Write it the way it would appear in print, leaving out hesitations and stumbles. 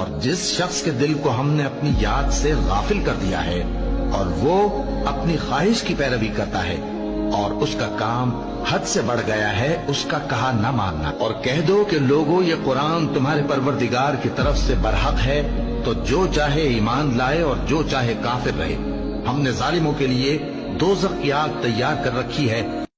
और जिस शख्स के दिल को हमने अपनी याद से गाफिल कर दिया है और वो अपनी ख्वाहिश की पैरवी करता है और उसका काम हद से बढ़ गया है, उसका कहा न मानना। और कह दो कि लोगों, ये कुरान तुम्हारे परवरदिगार की तरफ से बरहक है, तो जो चाहे ईमान लाए और जो चाहे काफिर रहे। हमने जालिमों के लिए दोज़ख की आग तैयार कर रखी है।